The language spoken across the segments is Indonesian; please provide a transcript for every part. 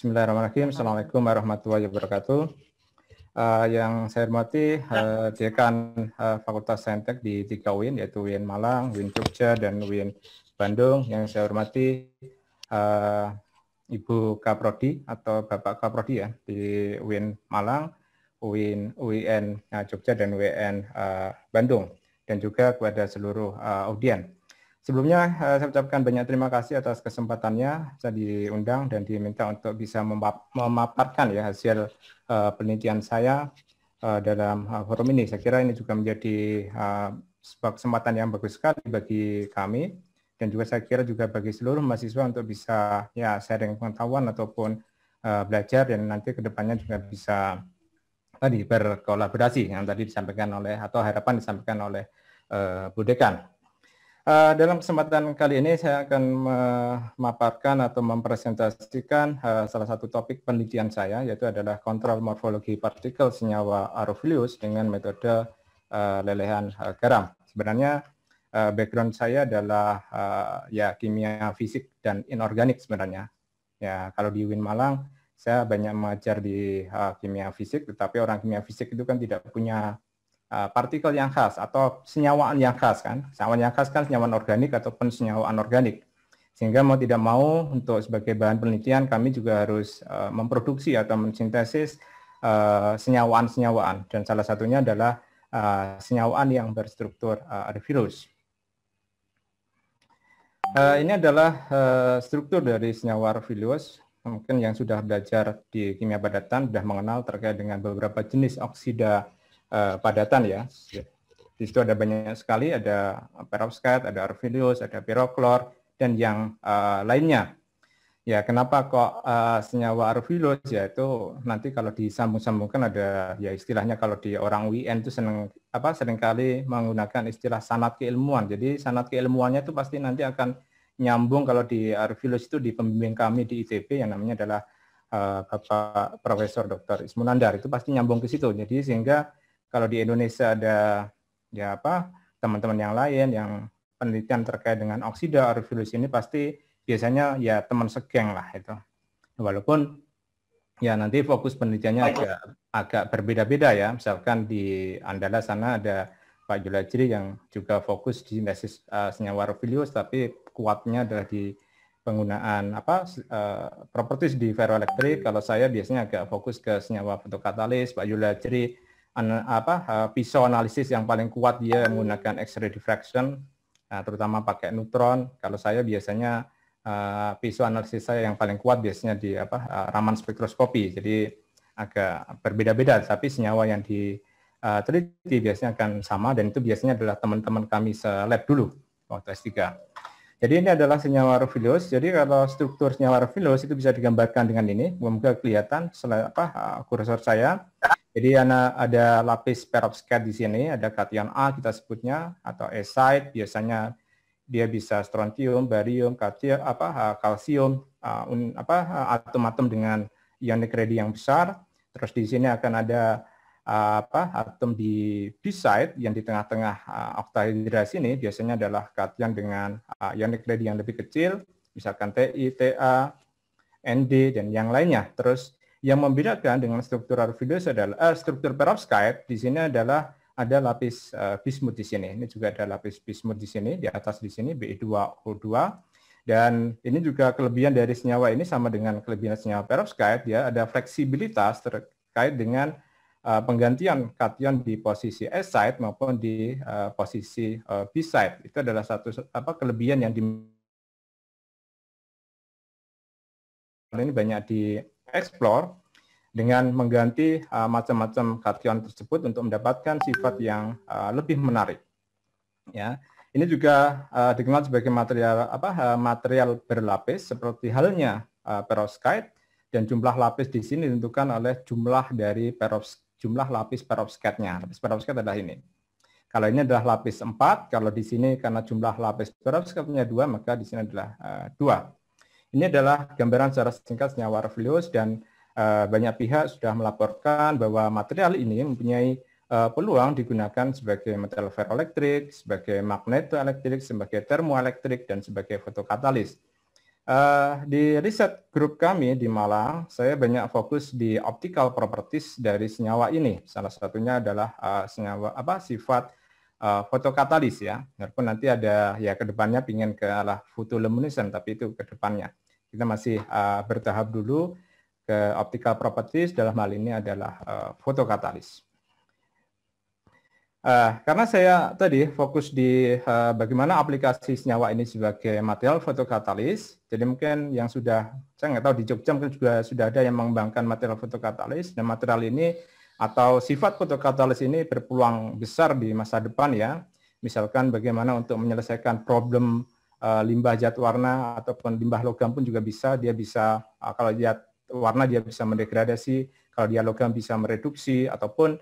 Bismillahirrahmanirrahim. Assalamualaikum warahmatullahi wabarakatuh. Yang saya hormati Dekan Fakultas Saintek di 3 UIN, yaitu UIN Malang, UIN Jogja, dan UIN Bandung. Yang saya hormati Ibu Kaprodi atau Bapak Kaprodi ya di UIN Malang, UIN Jogja, dan UIN Bandung, dan juga kepada seluruh audien. Sebelumnya saya ucapkan banyak terima kasih atas kesempatannya saya diundang dan diminta untuk bisa memaparkan ya hasil penelitian saya dalam forum ini. Saya kira ini juga menjadi sebuah kesempatan yang bagus sekali bagi kami dan juga saya kira juga bagi seluruh mahasiswa untuk bisa ya sharing pengetahuan ataupun belajar dan nanti kedepannya juga bisa tadi berkolaborasi yang tadi disampaikan oleh atau harapan disampaikan oleh Bu Dekan. Dalam kesempatan kali ini saya akan memaparkan atau mempresentasikan salah satu topik penelitian saya, yaitu adalah kontrol morfologi partikel senyawa aerophilus dengan metode lelehan garam. Sebenarnya background saya adalah ya kimia fisik dan inorganik sebenarnya. Ya kalau di UIN Malang saya banyak mengajar di kimia fisik, tetapi orang kimia fisik itu kan tidak punya partikel yang khas atau senyawaan yang khas kan. Senyawaan yang khas kan senyawaan organik ataupun senyawa anorganik. Sehingga mau tidak mau untuk sebagai bahan penelitian kami juga harus memproduksi atau mensintesis senyawaan-senyawaan dan salah satunya adalah senyawaan yang berstruktur aerophilus. Ini adalah struktur dari senyawa aerophilus. Mungkin yang sudah belajar di kimia padatan sudah mengenal terkait dengan beberapa jenis oksida padatan ya. Di situ ada banyak sekali, ada perovskite, ada aerophilus, ada piroklor, dan yang lainnya. Ya, kenapa kok senyawa aerophilus? Ya itu nanti kalau disambung-sambungkan ada ya istilahnya kalau di orang UIN itu seringkali menggunakan istilah sanad keilmuan. Jadi sanad keilmuannya itu pasti nanti akan nyambung kalau di aerophilus itu di pembimbing kami di ITB yang namanya adalah Bapak Profesor Dr. Ismunandar, itu pasti nyambung ke situ. Jadi sehingga kalau di Indonesia ada ya teman-teman yang lain yang penelitian terkait dengan oksida aerophilus ini pasti biasanya ya teman segeng lah itu. Walaupun ya nanti fokus penelitiannya agak berbeda-beda ya. Misalkan di Andala sana ada Pak Julajri yang juga fokus di sintesis senyawa aerophilus, tapi kuatnya adalah di penggunaan properties di ferroelektrik. Kalau saya biasanya agak fokus ke senyawa fotokatalis. Pak Julajri pisau analisis yang paling kuat dia menggunakan X-ray diffraction, terutama pakai neutron. Kalau saya biasanya pisau analisis saya yang paling kuat biasanya di Raman spektroskopi. Jadi agak berbeda-beda, tapi senyawa yang diteliti biasanya akan sama dan itu biasanya adalah teman-teman kami se-lab dulu waktu S3. Jadi ini adalah senyawa aerophilus. Jadi kalau struktur senyawa aerophilus itu bisa digambarkan dengan ini. Semoga kelihatan kursor saya. Jadi ada lapis perovskite di sini, ada kation A kita sebutnya atau E-site, biasanya dia bisa strontium, barium, kalsium, atom-atom dengan ionic ready yang besar. Terus di sini akan ada atom di B-site yang di tengah-tengah oktahidrasi ini biasanya adalah kation dengan ionic ready yang lebih kecil, misalkan Ti, Ta, Nd dan yang lainnya. Terus yang membedakan dengan struktur aerophilus adalah struktur perovskite di sini adalah ada lapis bismut di sini. Ini juga ada lapis bismut di sini, di atas di sini Be2O2. Dan ini juga kelebihan dari senyawa ini sama dengan kelebihan senyawa perovskite, ya ada fleksibilitas terkait dengan penggantian kation di posisi S-site maupun di posisi B-site. Itu adalah satu kelebihan yang ini banyak dieksplor dengan mengganti macam-macam kation tersebut untuk mendapatkan sifat yang lebih menarik. Ya, ini juga dikenal sebagai material berlapis seperti halnya perovskite dan jumlah lapis di sini ditentukan oleh jumlah lapis perovskite-nya. Lapis perovskite adalah ini. Kalau ini adalah lapis 4, kalau di sini karena jumlah lapis perovskite-nya 2, maka di sini adalah 2. Ini adalah gambaran secara singkat senyawa aerophilus dan banyak pihak sudah melaporkan bahwa material ini mempunyai peluang digunakan sebagai material ferroelektrik, sebagai magnetoelektrik, sebagai termoelektrik, dan sebagai fotokatalis. Di riset grup kami di Malang, saya banyak fokus di optical properties dari senyawa ini. Salah satunya adalah senyawa sifat fotokatalis ya. Walaupun nanti ada ya ke depannya pingin ke arah photoluminescent, tapi itu ke depannya. Kita masih bertahap dulu ke optical properties, dalam hal ini adalah fotokatalis. Karena saya tadi fokus di bagaimana aplikasi senyawa ini sebagai material fotokatalis, jadi mungkin yang sudah, saya nggak tahu di Jogja mungkin juga sudah ada yang mengembangkan material fotokatalis, dan material ini atau sifat fotokatalis ini berpeluang besar di masa depan ya, misalkan bagaimana untuk menyelesaikan problem limbah zat warna ataupun limbah logam pun juga bisa, dia bisa kalau dia warna dia bisa mendegradasi, kalau dia logam bisa mereduksi, ataupun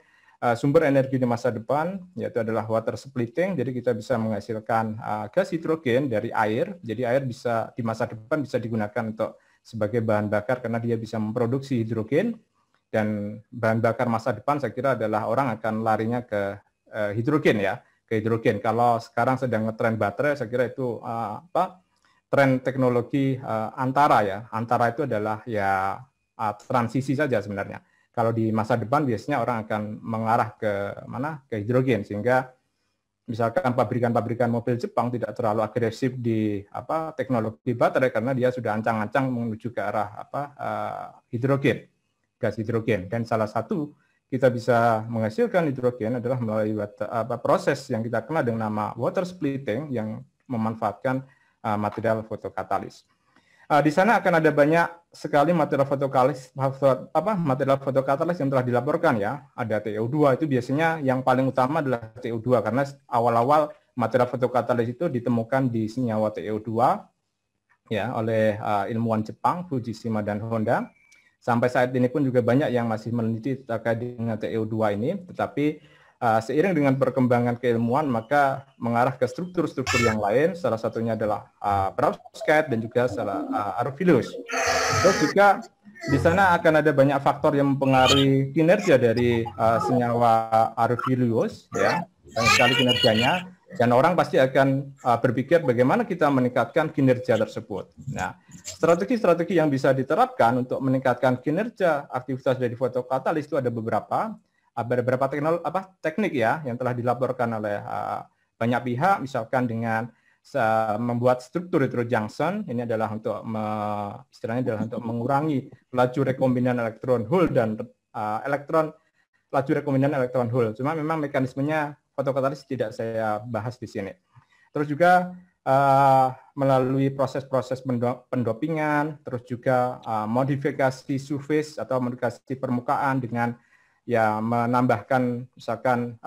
sumber energi di masa depan, yaitu adalah water splitting, jadi kita bisa menghasilkan gas hidrogen dari air, jadi air bisa di masa depan bisa digunakan untuk sebagai bahan bakar karena dia bisa memproduksi hidrogen, dan bahan bakar masa depan saya kira adalah orang akan larinya ke hidrogen ya, ke hidrogen. Kalau sekarang sedang ngetren baterai, saya kira itu tren teknologi antara ya, antara itu adalah ya transisi saja sebenarnya. Kalau di masa depan biasanya orang akan mengarah ke mana? Ke hidrogen, sehingga misalkan pabrikan-pabrikan mobil Jepang tidak terlalu agresif di teknologi baterai karena dia sudah ancang-ancang menuju ke arah hidrogen, gas hidrogen. Dan salah satu kita bisa menghasilkan hidrogen adalah melalui proses yang kita kenal dengan nama water splitting yang memanfaatkan material fotokatalis. Di sana akan ada banyak sekali material fotokatalis yang telah dilaporkan ya. Ada TiO2, itu biasanya yang paling utama adalah TiO2 karena awal-awal material fotokatalis itu ditemukan di senyawa TiO2 ya oleh ilmuwan Jepang Fujishima dan Honda. Sampai saat ini pun juga banyak yang masih meneliti terkait dengan TiO2 ini, tetapi seiring dengan perkembangan keilmuan maka mengarah ke struktur-struktur yang lain, salah satunya adalah perovskite dan juga aerophilus. Terus juga di sana akan ada banyak faktor yang mempengaruhi kinerja dari senyawa aerophilus ya, banyak sekali kinerjanya, dan orang pasti akan berpikir bagaimana kita meningkatkan kinerja tersebut. Nah, strategi-strategi yang bisa diterapkan untuk meningkatkan kinerja aktivitas dari fotokatalis itu ada beberapa teknik ya yang telah dilaporkan oleh banyak pihak, misalkan dengan membuat struktur heterojunction, ini adalah untuk istilahnya adalah untuk mengurangi laju rekombinan elektron hole dan laju rekombinan elektron hole. Cuma memang mekanismenya fotokatalis tidak saya bahas di sini. Terus juga melalui proses-proses pendopingan, terus juga modifikasi surface atau modifikasi permukaan dengan ya menambahkan misalkan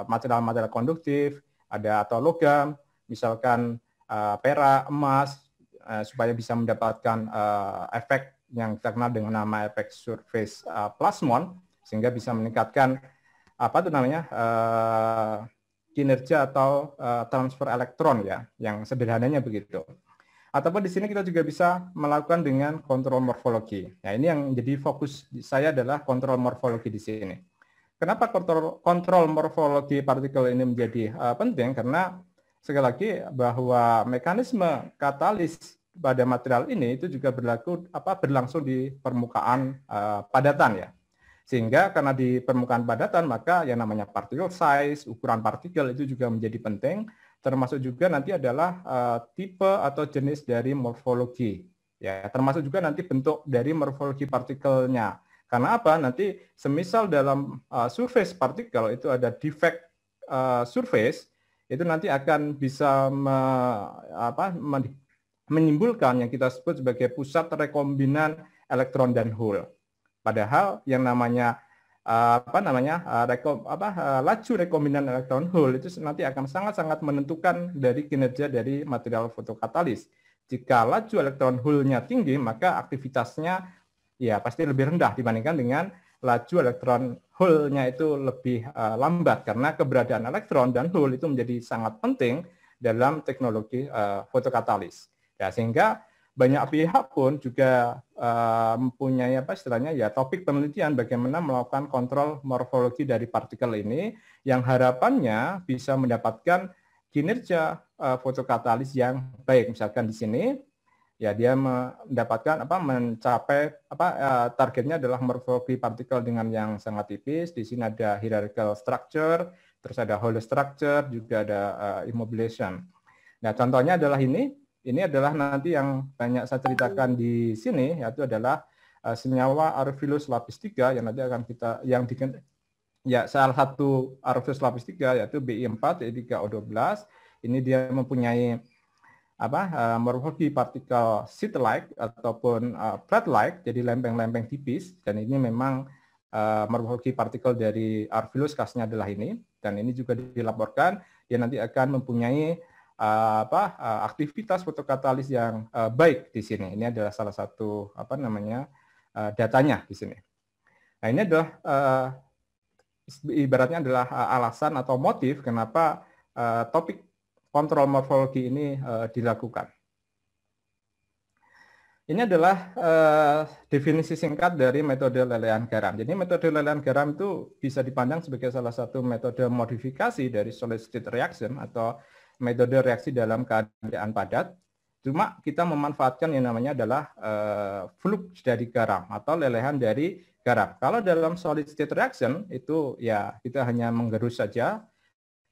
material-material konduktif, ada atau logam, misalkan perak, emas, supaya bisa mendapatkan efek yang kita kenal dengan nama efek surface plasmon, sehingga bisa meningkatkan kinerja atau transfer elektron ya, yang sederhananya begitu. Ataupun di sini kita juga bisa melakukan dengan kontrol morfologi. Nah, ini yang jadi fokus saya adalah kontrol morfologi di sini. Kenapa kontrol morfologi partikel ini menjadi penting? Karena sekali lagi bahwa mekanisme katalis pada material ini itu juga berlangsung di permukaan padatan ya. Sehingga karena di permukaan padatan maka yang namanya particle size, ukuran partikel itu juga menjadi penting. Termasuk juga nanti adalah tipe atau jenis dari morfologi. Ya, termasuk juga nanti bentuk dari morfologi partikelnya. Karena apa? Nanti semisal dalam surface partikel itu ada defect surface, itu nanti akan bisa menimbulkan yang kita sebut sebagai pusat rekombinan elektron dan hole. Padahal yang namanya laju rekombinan elektron hole itu nanti akan sangat-sangat menentukan dari kinerja dari material fotokatalis. Jika laju elektron hole-nya tinggi, maka aktivitasnya ya pasti lebih rendah dibandingkan dengan laju elektron hole-nya itu lebih lambat, karena keberadaan elektron dan hole itu menjadi sangat penting dalam teknologi fotokatalis. Ya, sehingga banyak pihak pun juga mempunyai topik penelitian bagaimana melakukan kontrol morfologi dari partikel ini yang harapannya bisa mendapatkan kinerja fotokatalis yang baik. Misalkan di sini ya dia mendapatkan mencapai targetnya adalah morphology partikel dengan yang sangat tipis. Di sini ada hierarchical structure, terus ada hollow structure, juga ada immobilization. Nah, contohnya adalah ini adalah nanti yang banyak saya ceritakan di sini, yaitu adalah senyawa Aerophilus lapis 3 yang nanti akan kita salah satu Aerophilus lapis 3 yaitu Bi4 T3O12. Ini dia mempunyai morphology partikel sheet-like ataupun plate-like, jadi lempeng-lempeng tipis, dan ini memang morphology partikel dari Aerophilus khasnya adalah ini, dan ini juga dilaporkan dia nanti akan mempunyai aktivitas fotokatalis yang baik di sini. Ini adalah salah satu datanya di sini. Nah, ini adalah ibaratnya adalah alasan atau motif kenapa topik kontrol morfologi ini dilakukan. Ini adalah definisi singkat dari metode lelehan garam. Jadi metode lelehan garam itu bisa dipandang sebagai salah satu metode modifikasi dari solid state reaction atau metode reaksi dalam keadaan padat. Cuma kita memanfaatkan yang namanya adalah flux dari garam atau lelehan dari garam. Kalau dalam solid state reaction itu ya kita hanya menggerus saja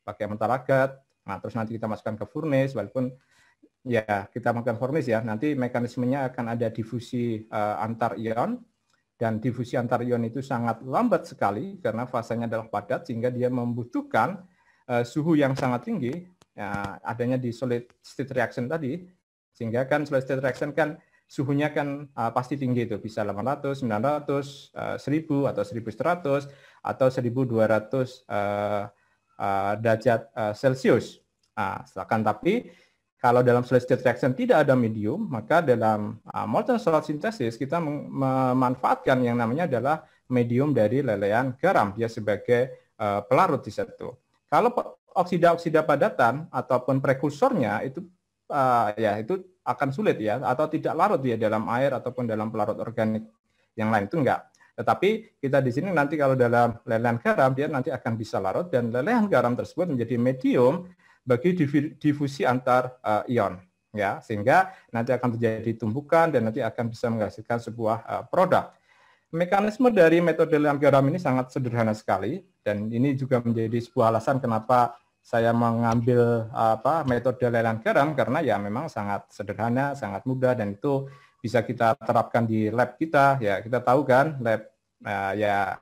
pakai mentalagat. Nah, terus nanti kita masukkan ke furnace, walaupun ya kita masukkan furnace ya, nanti mekanismenya akan ada difusi antar ion, dan difusi antar ion itu sangat lambat sekali karena fasenya adalah padat, sehingga dia membutuhkan suhu yang sangat tinggi, ya, adanya di solid state reaction tadi, sehingga kan solid state reaction kan suhunya kan pasti tinggi itu, bisa 800, 900, 1000 atau 1100 atau 1200 derajat Celcius. Nah, silakan, tapi kalau dalam solid state reaction tidak ada medium, maka dalam molten salt synthesis kita memanfaatkan yang namanya adalah medium dari lelehan garam, dia sebagai pelarut di situ. Kalau oksida-oksida padatan ataupun prekursornya itu ya itu akan sulit ya, atau tidak larut dia dalam air ataupun dalam pelarut organik yang lain, itu enggak. Tetapi kita di sini nanti kalau dalam lelehan garam dia nanti akan bisa larut, dan lelehan garam tersebut menjadi medium bagi difusi antar ion, ya, sehingga nanti akan terjadi tumbukan dan nanti akan bisa menghasilkan sebuah produk. Mekanisme dari metode lelehan garam ini sangat sederhana sekali, dan ini juga menjadi sebuah alasan kenapa saya mengambil metode lelehan garam, karena ya memang sangat sederhana, sangat mudah, dan itu bisa kita terapkan di lab kita. Ya, kita tahu kan lab ya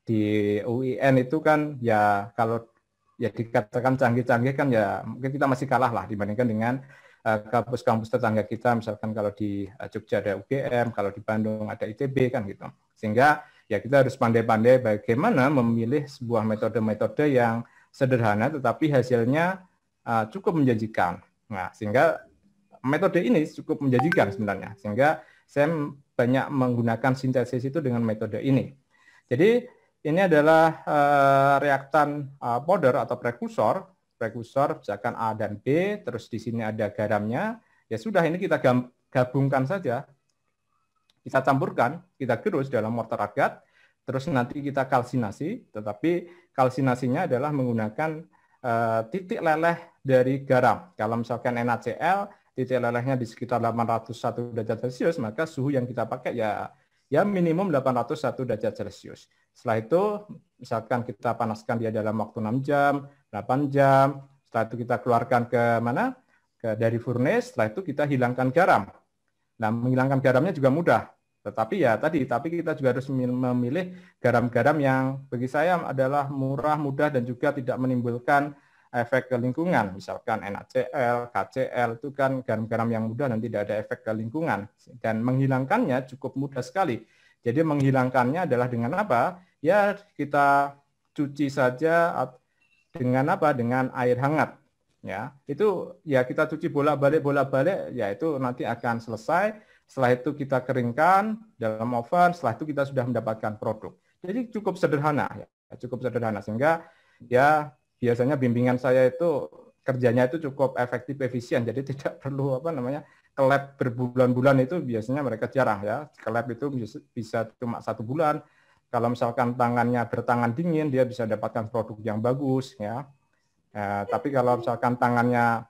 di UIN itu kan ya kalau ya dikatakan canggih-canggih kan ya mungkin kita masih kalah lah dibandingkan dengan kampus-kampus tetangga kita, misalkan kalau di Jogja ada UGM, kalau di Bandung ada ITB kan gitu. Sehingga ya kita harus pandai-pandai bagaimana memilih sebuah metode-metode yang sederhana tetapi hasilnya cukup menjanjikan. Nah, sehingga metode ini cukup menjanjikan sebenarnya, sehingga saya banyak menggunakan sintesis itu dengan metode ini. Jadi ini adalah reaktan powder atau prekursor misalkan A dan B, terus di sini ada garamnya, ya sudah ini kita gabungkan saja, kita campurkan, kita gerus dalam mortar agat, terus nanti kita kalsinasi, tetapi kalsinasinya adalah menggunakan titik leleh dari garam. Kalau misalkan NaCl, titik lelehnya di sekitar 801 derajat Celcius, maka suhu yang kita pakai ya minimum 801 derajat Celcius. Setelah itu, misalkan kita panaskan dia dalam waktu 6 jam, 8 jam, setelah itu kita keluarkan ke mana? Dari furnace, setelah itu kita hilangkan garam. Nah, menghilangkan garamnya juga mudah. Tetapi ya tapi kita juga harus memilih garam-garam yang bagi saya adalah murah, mudah, dan juga tidak menimbulkan efek ke lingkungan. Misalkan NaCl, KCl itu kan garam-garam yang mudah dan tidak ada efek ke lingkungan. Dan menghilangkannya cukup mudah sekali. Jadi menghilangkannya adalah dengan apa? Ya kita cuci saja dengan apa? Dengan air hangat. Ya, itu ya kita cuci bolak-balik, ya itu nanti akan selesai. Setelah itu kita keringkan dalam oven, setelah itu kita sudah mendapatkan produk. Jadi cukup sederhana, ya, cukup sederhana, sehingga ya biasanya bimbingan saya itu kerjanya itu cukup efektif, efisien, jadi tidak perlu ke lab berbulan-bulan, itu biasanya mereka jarang ya. Ke lab itu bisa cuma 1 bulan. Kalau misalkan tangannya bertangan dingin, dia bisa dapatkan produk yang bagus ya. Tapi kalau misalkan tangannya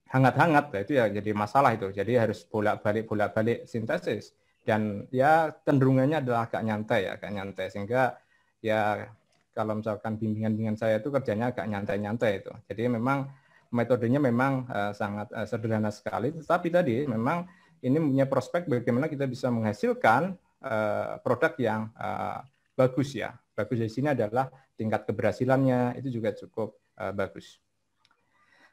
hangat-hangat, nah itu ya jadi masalah itu. Jadi harus bolak-balik sintesis. Dan ya cenderungannya adalah agak nyantai sehingga ya kalau misalkan bimbingan saya itu kerjanya agak nyantai-nyantai itu. Jadi memang metodenya memang sangat sederhana sekali, tetapi tadi memang ini punya prospek bagaimana kita bisa menghasilkan produk yang bagus ya. Bagus di sini adalah tingkat keberhasilannya itu juga cukup bagus.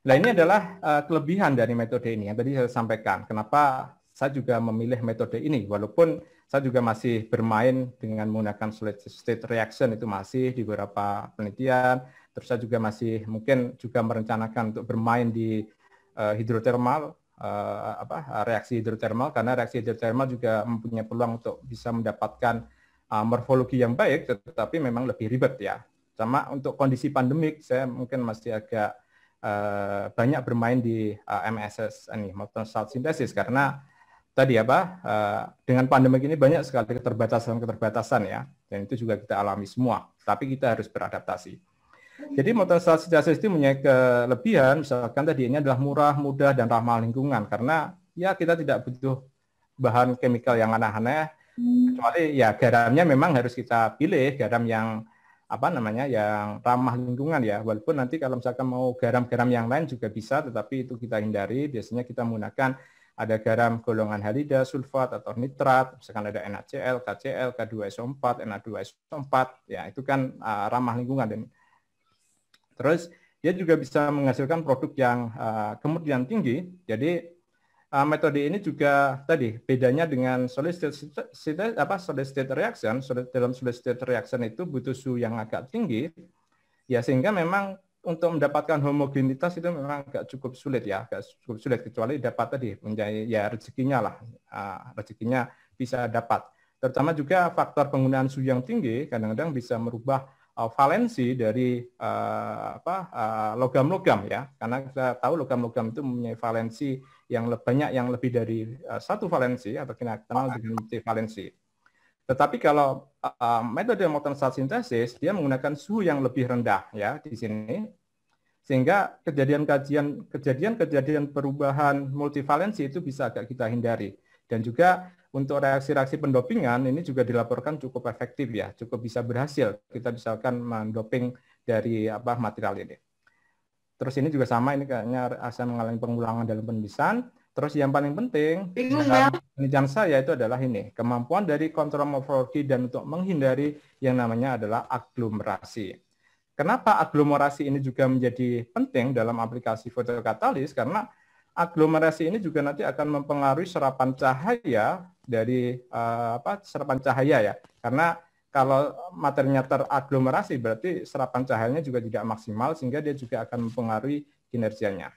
Nah, ini adalah kelebihan dari metode ini yang tadi saya sampaikan. Kenapa saya juga memilih metode ini, walaupun saya juga masih bermain dengan menggunakan solid state reaction, itu masih di beberapa penelitian. Terus saya juga masih mungkin juga merencanakan untuk bermain di hidrotermal, reaksi hidrotermal, karena reaksi hidrotermal juga mempunyai peluang untuk bisa mendapatkan morfologi yang baik, tetapi memang lebih ribet ya. Sama untuk kondisi pandemik, saya mungkin masih agak banyak bermain di MSS ini, molten salt synthesis, karena tadi dengan pandemi ini banyak sekali keterbatasan ya, dan itu juga kita alami semua, tapi kita harus beradaptasi. Jadi molten salt synthesis itu punya kelebihan, misalkan tadi ini adalah murah, mudah, dan ramah lingkungan, karena ya kita tidak butuh bahan kimia yang aneh-aneh, kecuali ya garamnya memang harus kita pilih garam yang yang ramah lingkungan ya, walaupun nanti kalau misalkan mau garam-garam yang lain juga bisa, tetapi itu kita hindari. Biasanya kita menggunakan ada garam golongan halida, sulfat atau nitrat, misalkan ada NaCl, KCl, K2SO4, Na2SO4, ya itu kan ramah lingkungan. Dan terus dia juga bisa menghasilkan produk yang kemudian tinggi. Jadi metode ini juga tadi bedanya dengan solid state reaction. Dalam solid state reaction itu butuh suhu yang agak tinggi, ya sehingga memang untuk mendapatkan homogenitas itu memang agak cukup sulit ya, kecuali dapat tadi menjadi ya rezekinya lah, rezekinya bisa dapat. Terutama juga faktor penggunaan suhu yang tinggi kadang-kadang bisa merubah valensi dari logam-logam ya, karena kita tahu logam-logam itu mempunyai valensi yang banyak, yang lebih dari satu valensi atau kita kenal dengan multivalensi. Tetapi kalau metode molten salt synthesis dia menggunakan suhu yang lebih rendah ya di sini, sehingga kejadian perubahan multivalensi itu bisa agak kita hindari. Dan juga untuk reaksi-reaksi pendopingan ini juga dilaporkan cukup efektif ya, cukup bisa berhasil. Kita misalkan mendoping dari material ini. Terus ini juga sama, ini kayaknya saya mengalami pengulangan dalam penulisan. Terus yang paling penting dalam penelitian saya itu adalah ini, kemampuan dari kontrol morfologi dan untuk menghindari yang namanya adalah aglomerasi. Kenapa aglomerasi ini juga menjadi penting dalam aplikasi fotokatalis? Karena aglomerasi ini juga nanti akan mempengaruhi serapan cahaya dari serapan cahaya ya. Karena kalau materinya teraglomerasi berarti serapan cahayanya juga tidak maksimal, sehingga dia juga akan mempengaruhi kinerjanya.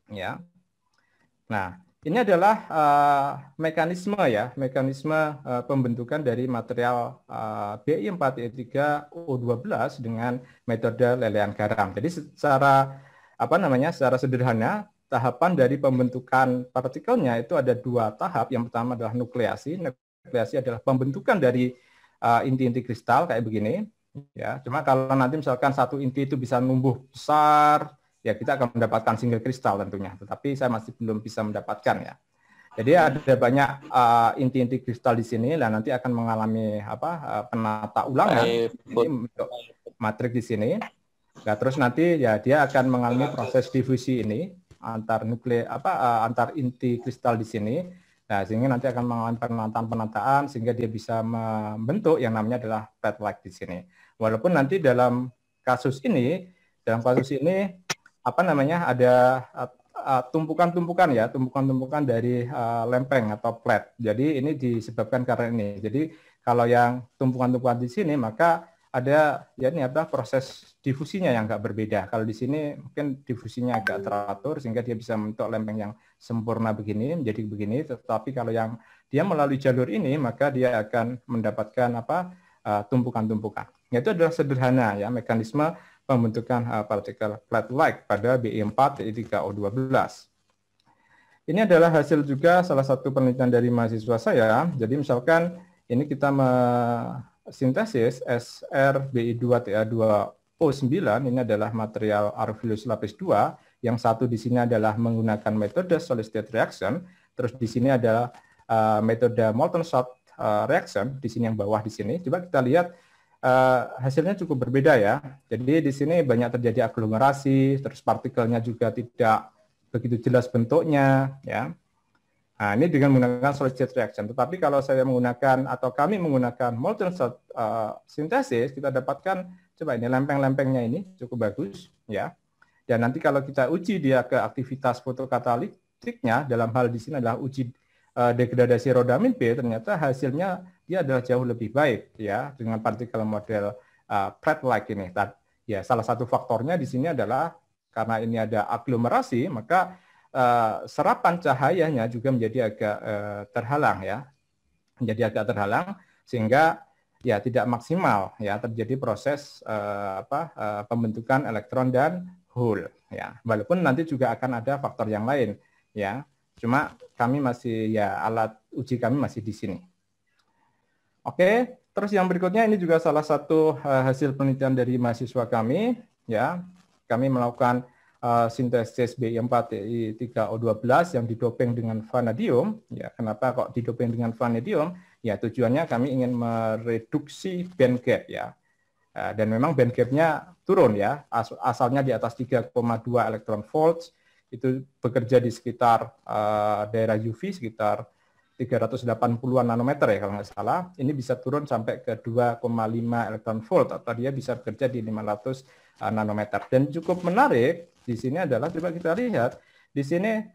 Ya. Nah, ini adalah mekanisme pembentukan dari material Bi4E3O12 dengan metode lelehan garam. Jadi secara secara sederhana, tahapan dari pembentukan partikelnya itu ada dua tahap. Yang pertama adalah nukleasi. Nukleasi adalah pembentukan dari inti-inti kristal kayak begini. Ya, cuma kalau nanti misalkan satu inti itu bisa numbuh besar, ya kita akan mendapatkan single kristal tentunya. Tetapi saya masih belum bisa mendapatkan ya. Jadi ada banyak inti-inti kristal di sini, dan nanti akan mengalami penata ulangan untuk matriks di sini. Nah, terus nanti ya dia akan mengalami proses difusi ini antar inti kristal di sini. Nah, sehingga nanti akan mengalami penataan-penataan sehingga dia bisa membentuk yang namanya adalah plate-like di sini. Walaupun nanti dalam kasus ini ada tumpukan-tumpukan dari lempeng atau plate. Jadi ini disebabkan karena ini. Jadi kalau yang tumpukan-tumpukan di sini, maka ada proses difusinya yang agak berbeda. Kalau di sini mungkin difusinya agak teratur sehingga dia bisa membentuk lempeng yang sempurna begini, menjadi begini. Tetapi kalau yang dia melalui jalur ini, maka dia akan mendapatkan tumpukan-tumpukan. Itu adalah sederhana ya mekanisme pembentukan partikel plate-like pada Bi4E3O12. Ini adalah hasil juga salah satu penelitian dari mahasiswa saya. Jadi misalkan ini kita sintesis SrBi2Ta2O9, ini adalah material Arvillus lapis 2 Yang satu di sini adalah menggunakan metode solid state reaction, terus di sini adalah metode molten salt reaction di sini yang bawah di sini. Coba kita lihat hasilnya cukup berbeda ya. Jadi di sini banyak terjadi aglomerasi, terus partikelnya juga tidak begitu jelas bentuknya ya. Nah, ini dengan menggunakan solid state reaction. Tetapi kalau saya menggunakan atau kami menggunakan molten salt synthesis, kita dapatkan coba ini lempeng-lempengnya ini cukup bagus ya. Dan nanti kalau kita uji dia ke aktivitas fotokatalitiknya, dalam hal di sini adalah uji degradasi rodamin B, ternyata hasilnya dia adalah jauh lebih baik ya dengan partikel model Pratt-like ini. Ya, salah satu faktornya di sini adalah karena ini ada aglomerasi, maka serapan cahayanya juga menjadi agak terhalang ya, menjadi agak terhalang sehingga ya tidak maksimal ya terjadi proses pembentukan elektron dan hole ya. Walaupun nanti juga akan ada faktor yang lain ya. Cuma kami masih ya alat uji kami masih di sini. Oke, terus yang berikutnya ini juga salah satu hasil penelitian dari mahasiswa kami ya. Kami melakukan sintesis BI4TI3O12 yang didoping dengan vanadium. Ya, kenapa kok didoping dengan vanadium? Ya, tujuannya kami ingin mereduksi band gap ya. Dan memang band gap-nya turun ya. Asalnya di atas 3,2 elektron volt, itu bekerja di sekitar daerah UV sekitar 380-an nanometer ya kalau nggak salah. Ini bisa turun sampai ke 2,5 elektron volt atau dia bisa bekerja di 500 nanometer. Dan cukup menarik di sini adalah coba kita lihat di sini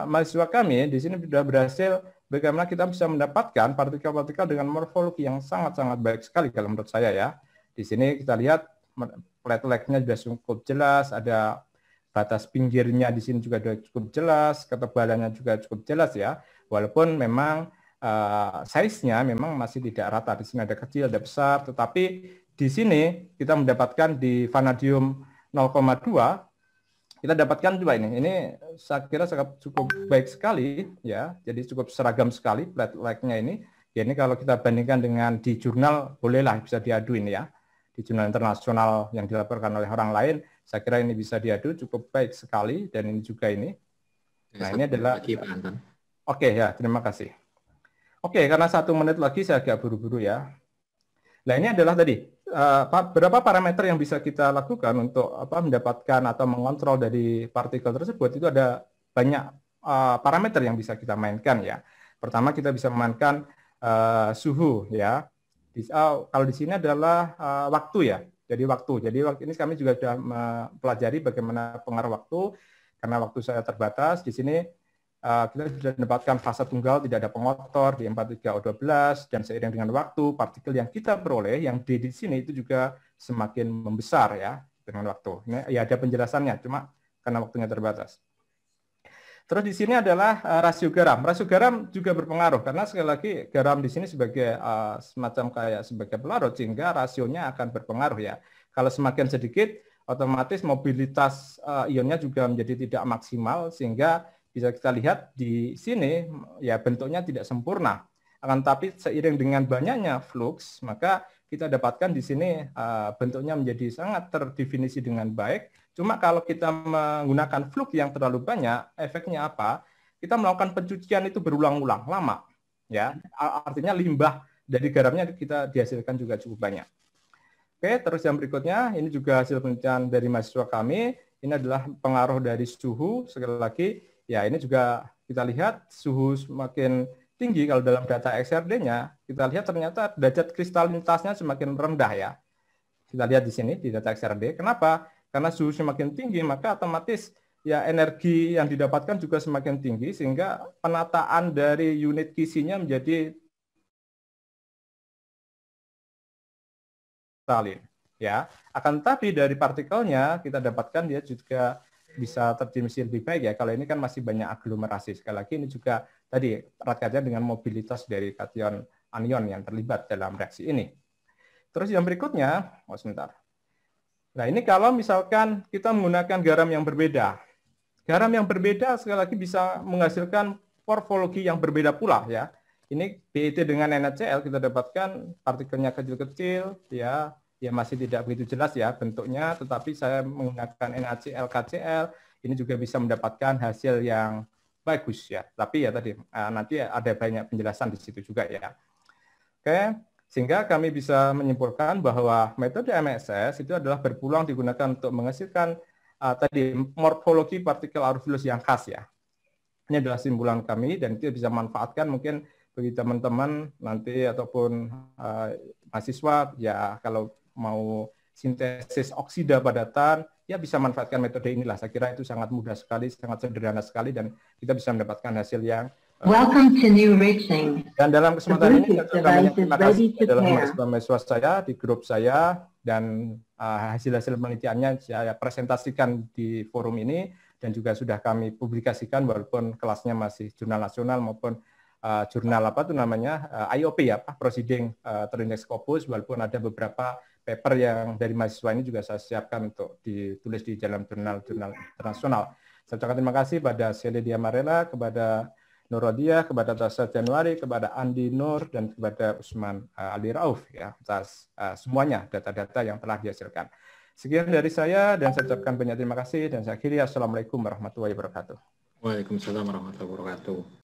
mahasiswa kami di sini sudah berhasil bagaimana kita bisa mendapatkan partikel-partikel dengan morfologi yang sangat-sangat baik sekali kalau menurut saya ya. Di sini kita lihat plateletnya sudah cukup jelas, ada batas pinggirnya di sini juga sudah cukup jelas, ketebalannya juga cukup jelas ya. Walaupun memang size-nya memang masih tidak rata. Di sini ada kecil, ada besar, tetapi di sini kita mendapatkan di vanadium 0,2 kita dapatkan juga ini. Ini saya kira cukup baik sekali ya. Jadi cukup seragam sekali plateletnya ini. Ya ini kalau kita bandingkan dengan di jurnal bolehlah bisa diadu ini ya. Di jurnal internasional yang dilaporkan oleh orang lain, saya kira ini bisa diadu cukup baik sekali dan ini juga ini. Nah, ini adalah Oke ya, terima kasih. Oke, karena 1 menit lagi saya agak buru-buru ya. Nah, ini adalah tadi berapa parameter yang bisa kita lakukan untuk mendapatkan atau mengontrol dari partikel tersebut. Itu ada banyak parameter yang bisa kita mainkan ya. Pertama kita bisa memainkan suhu ya. Kalau di sini adalah waktu ya. Jadi waktu ini kami juga sudah mempelajari bagaimana pengaruh waktu karena waktu saya terbatas. Di sini kita sudah mendapatkan fase tunggal tidak ada pengotor di 43O12 dan seiring dengan waktu partikel yang kita peroleh yang di sini itu juga semakin membesar ya dengan waktu. Ini ya ada penjelasannya cuma karena waktunya terbatas. Terus di sini adalah rasio garam. Rasio garam juga berpengaruh karena sekali lagi garam di sini sebagai semacam kayak sebagai pelarut sehingga rasionya akan berpengaruh ya. Kalau semakin sedikit otomatis mobilitas ionnya juga menjadi tidak maksimal sehingga bisa kita lihat di sini ya bentuknya tidak sempurna. Akan tapi seiring dengan banyaknya flux, maka kita dapatkan di sini bentuknya menjadi sangat terdefinisi dengan baik. Cuma kalau kita menggunakan flux yang terlalu banyak, efeknya apa? Kita melakukan pencucian itu berulang-ulang lama. Ya, artinya limbah dari garamnya kita dihasilkan juga cukup banyak. Oke, terus yang berikutnya ini juga hasil penelitian dari mahasiswa kami. Ini adalah pengaruh dari suhu. Sekali lagi ya ini juga kita lihat suhu semakin tinggi kalau dalam data XRD-nya, kita lihat ternyata derajat kristalinitasnya semakin rendah ya. Kita lihat di sini di data XRD. Kenapa? Karena suhu semakin tinggi, maka otomatis ya energi yang didapatkan juga semakin tinggi sehingga penataan dari unit kisinya menjadi kristalin ya. Akan tetapi dari partikelnya kita dapatkan dia juga bisa terdimensi lebih baik ya. Kalau ini kan masih banyak aglomerasi. Sekali lagi ini juga tadi erat kaitannya dengan mobilitas dari kation anion yang terlibat dalam reaksi ini. Terus yang berikutnya, sebentar. Nah ini kalau misalkan kita menggunakan garam yang berbeda. Garam yang berbeda sekali lagi bisa menghasilkan morfologi yang berbeda pula ya. Ini PET dengan NaCl kita dapatkan partikelnya kecil-kecil ya, ya masih tidak begitu jelas ya bentuknya, tetapi saya menggunakan NaCl, KCl, ini juga bisa mendapatkan hasil yang bagus ya. Tapi ya tadi nanti ada banyak penjelasan di situ juga ya. Oke, sehingga kami bisa menyimpulkan bahwa metode MSS itu adalah berpeluang digunakan untuk menghasilkan tadi morfologi partikel aurofilus yang khas ya. Ini adalah simpulan kami dan itu bisa manfaatkan mungkin bagi teman-teman nanti ataupun mahasiswa ya kalau mau sintesis oksida padatan ya bisa manfaatkan metode inilah. Saya kira itu sangat mudah sekali, sangat sederhana sekali dan kita bisa mendapatkan hasil yang Welcome to New Reaching. dan dalam kesempatan ini saya ucapkan terima kasih kepada mahasiswa saya di grup saya dan hasil-hasil penelitiannya saya presentasikan di forum ini dan juga sudah kami publikasikan walaupun kelasnya masih jurnal nasional maupun jurnal apa itu namanya IOP ya Pak Proceeding Terindex Scopus, walaupun ada beberapa paper yang dari mahasiswa ini juga saya siapkan untuk ditulis di dalam jurnal-jurnal internasional. Saya ucapkan terima kasih pada Celedia Marella, kepada Nurodia, kepada Tasha Januari, kepada Andi Nur, dan kepada Usman Ali Rauf ya atas semuanya data-data yang telah dihasilkan. Sekian dari saya dan saya ucapkan banyak terima kasih dan saya akhiri. Assalamualaikum warahmatullahi wabarakatuh. Waalaikumsalam warahmatullahi wabarakatuh.